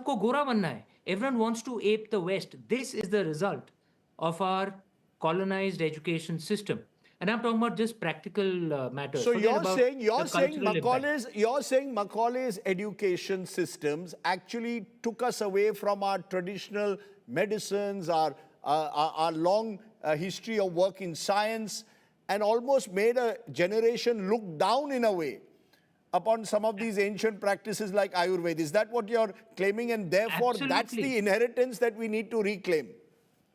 सबको गोरा बनना है. Everyone wants to ape the West. This is the result of our colonized education system. And I'm talking about just practical matters. So Forget about the you're saying cultural impact. Macaulay's education systems actually took us away from our traditional medicines, our long history of work in science, and almost made a generation look down in a way upon some of these ancient practices like Ayurveda. Is that what you're claiming? And therefore, that's the Absolutely. inheritance that we need to reclaim.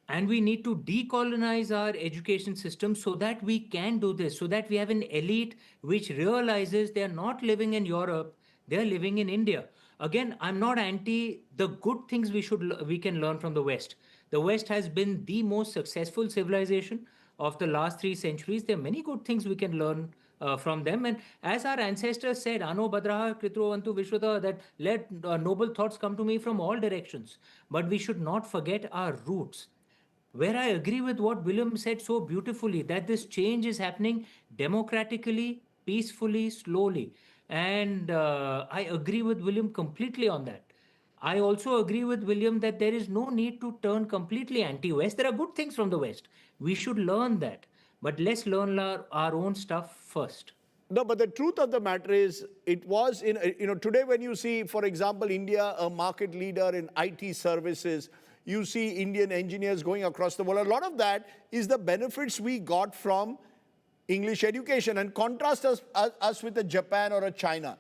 And we need to decolonize our education system so that we can do this, so that we have an elite which realizes they're not living in Europe, they're living in India. Again, I'm not anti the good things we can learn from the West. The West has been the most successful civilization of the last 3 centuries. There are many good things we can learn from them. And as our ancestors said, Ano Badraha Kritrovantu Vishwata, that let noble thoughts come to me from all directions. But we should not forget our roots, where I agree with what William said so beautifully, that this change is happening democratically, peacefully, slowly. And I agree with William completely on that. I also agree with William that there is no need to turn completely anti West. There are good things from the West. We should learn that. But let's learn our own stuff first. No, but the truth of the matter is, it was in, today when you see, for example, India, a market leader in IT services, you see Indian engineers going across the world. A lot of that is the benefits we got from English education. And contrast us with a Japan or a China.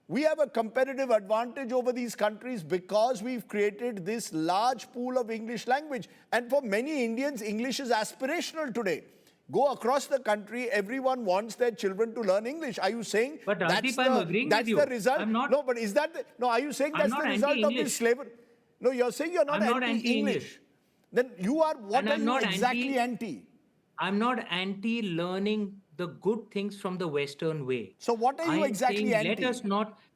We have a competitive advantage over these countries because we've created this large pool of English language. And for many Indians, English is aspirational today. Go across the country, everyone wants their children to learn English. Are you saying But Rajdeep, I'm agreeing with that's you. the result? I'm not. No, but is that no? Are you saying I'm that's not the result of this anti-English. slavery? No, you're saying you're not I'm not anti-English. anti-English. Then you are. What And are I'm you not exactly anti? I'm not anti learning the good things from the Western way. So what are I you am exactly saying anti?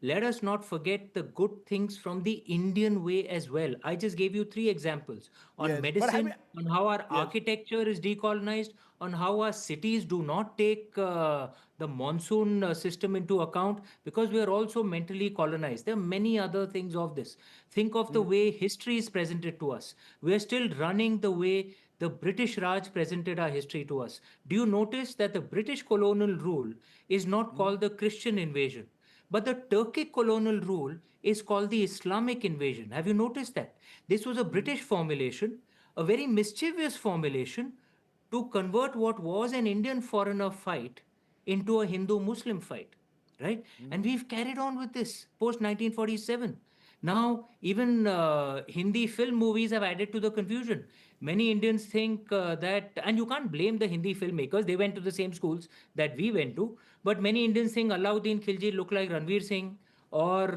let us not forget the good things from the Indian way as well. I just gave you 3 examples on Yes, but have you, medicine, on how our yes. architecture is decolonized, on how our cities do not take the monsoon system into account because we are also mentally colonized. There are many other things of this. Think of the way history is presented to us. We are still running the way the British Raj presented our history to us. Do you notice that the British colonial rule is not called the Christian invasion, but the Turkic colonial rule is called the Islamic invasion? Have you noticed that? This was a British formulation, a very mischievous formulation to convert what was an Indian foreigner fight into a Hindu Muslim fight, right? And we've carried on with this post 1947. Now, even Hindi film movies have added to the confusion. Many Indians think that, and you can't blame the Hindi filmmakers, they went to the same schools that we went to, but many Indians think Alauddin Khilji looked like Ranveer Singh or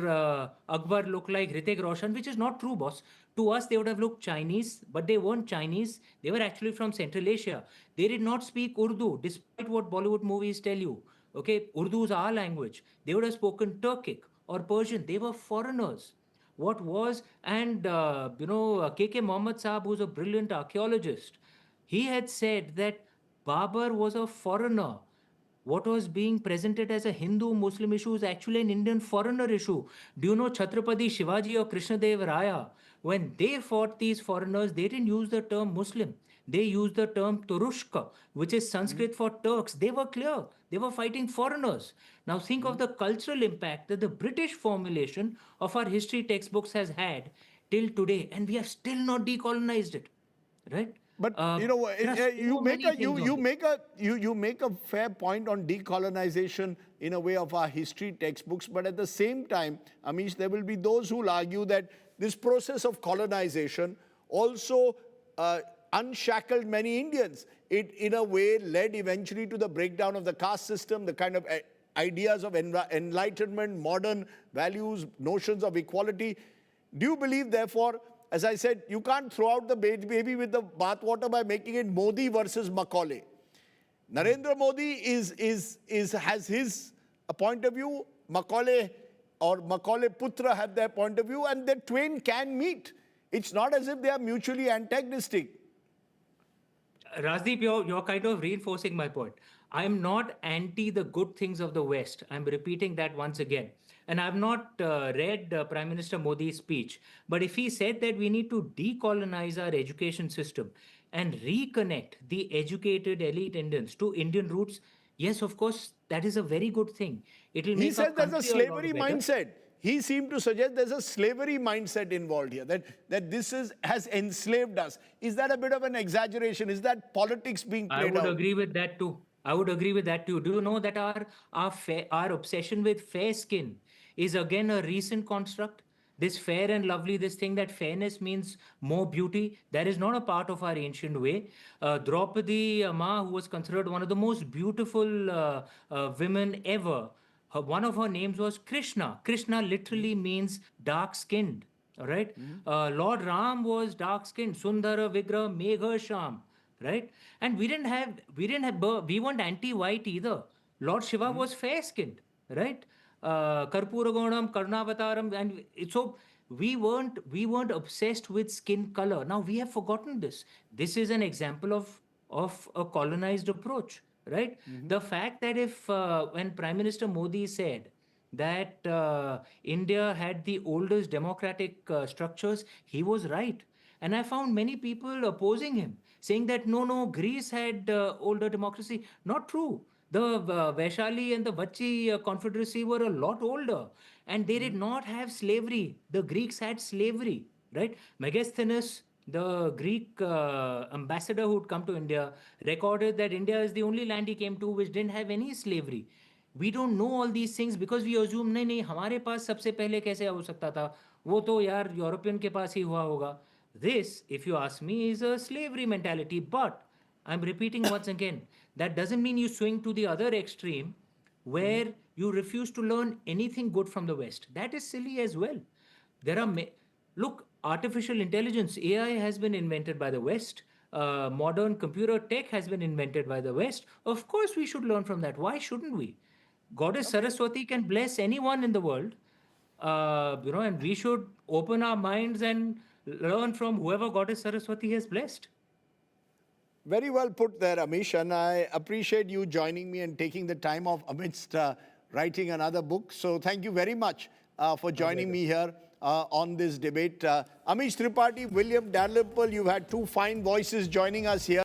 Akbar looked like Hrithik Roshan, which is not true, boss. To us, they would have looked Chinese, but they weren't Chinese. They were actually from Central Asia. They did not speak Urdu, despite what Bollywood movies tell you. Okay, Urdu is our language. They would have spoken Turkic or Persian. They were foreigners. What was, and KK Mohammed Saab, who's a brilliant archaeologist, he had said that Babur was a foreigner. What was being presented as a Hindu Muslim issue is actually an Indian foreigner issue. Do you know Chhatrapati Shivaji or Krishnadev Raya? When they fought these foreigners, they didn't use the term Muslim. They used the term Turushka, which is Sanskrit for Turks. They were clear. They were fighting foreigners. Now think of the cultural impact that the British formulation of our history textbooks has had till today, and we have still not decolonized it. Right? But There are you so make many a things on this. you make a fair point on decolonization in a way of our history textbooks. But at the same time, Amish, there will be those who will argue that this process of colonization also unshackled many Indians. It, in a way, led eventually to the breakdown of the caste system, the kind of ideas of enlightenment, modern values, notions of equality. Do you believe, therefore, as I said, you can't throw out the baby with the bathwater by making it Modi versus Macaulay? Narendra Modi has his point of view, Macaulay or Macaulay Putra have their point of view, and the twain can meet. It's not as if they are mutually antagonistic. Rajdeep, you're kind of reinforcing my point. I'm not anti the good things of the West. I'm repeating that once again. And I've not read Prime Minister Modi's speech, but if he said that we need to decolonize our education system and reconnect the educated elite Indians to Indian roots, yes, of course, that is a very good thing. It will He make our said there's a country a lot slavery better. mindset. He seemed to suggest there's a slavery mindset involved here, that this has enslaved us. Is that a bit of an exaggeration? Is that politics being I played would out? agree with that too. I would agree with that too. Do you know that our obsession with fair skin is again a recent construct? This fair and lovely, this thing that fairness means more beauty, that is not a part of our ancient way. Draupadi Ma, who was considered one of the most beautiful women ever, one of her names was Krishna. Krishna literally means dark skinned. All right. Lord Ram was dark skinned. Sundara Vigra Megha Sham, right? And we weren't anti-white either. Lord Shiva was fair-skinned, right? Karpuragonam, Karnavataram, and so we weren't obsessed with skin color. Now we have forgotten this. This is an example of a colonized approach, right? The fact that if when Prime Minister Modi said that India had the oldest democratic structures, he was right. And I found many people opposing him, saying that no, Greece had older democracy. Not true. The Vaishali and the Vachi confederacy were a lot older, and they did not have slavery. The Greeks had slavery, right? Megasthenes, the Greek ambassador who'd come to India, recorded that India is the only land he came to which didn't have any slavery. We don't know all these things because we assume नहीं हमारे पास सबसे पहले कैसे हो सकता था, वो तो यार यूरोपियन के पास ही हुआ होगा. This, if you ask me, is a slavery mentality. But I'm repeating once again, that doesn't mean you swing to the other extreme where you refuse to learn anything good from the West. That is silly as well. There are look, artificial intelligence, AI, has been invented by the West. Modern computer tech has been invented by the West. Of course, we should learn from that. Why shouldn't we? Goddess Okay. Saraswati can bless anyone in the world, and we should open our minds and learn from whoever Goddess Saraswati has blessed. Very well put there, Amish, and I appreciate you joining me and taking the time off amidst writing another book. So thank you very much for My joining pleasure. me here on this debate. Amish Tripathi, William Dalrymple, you've had two fine voices joining us here.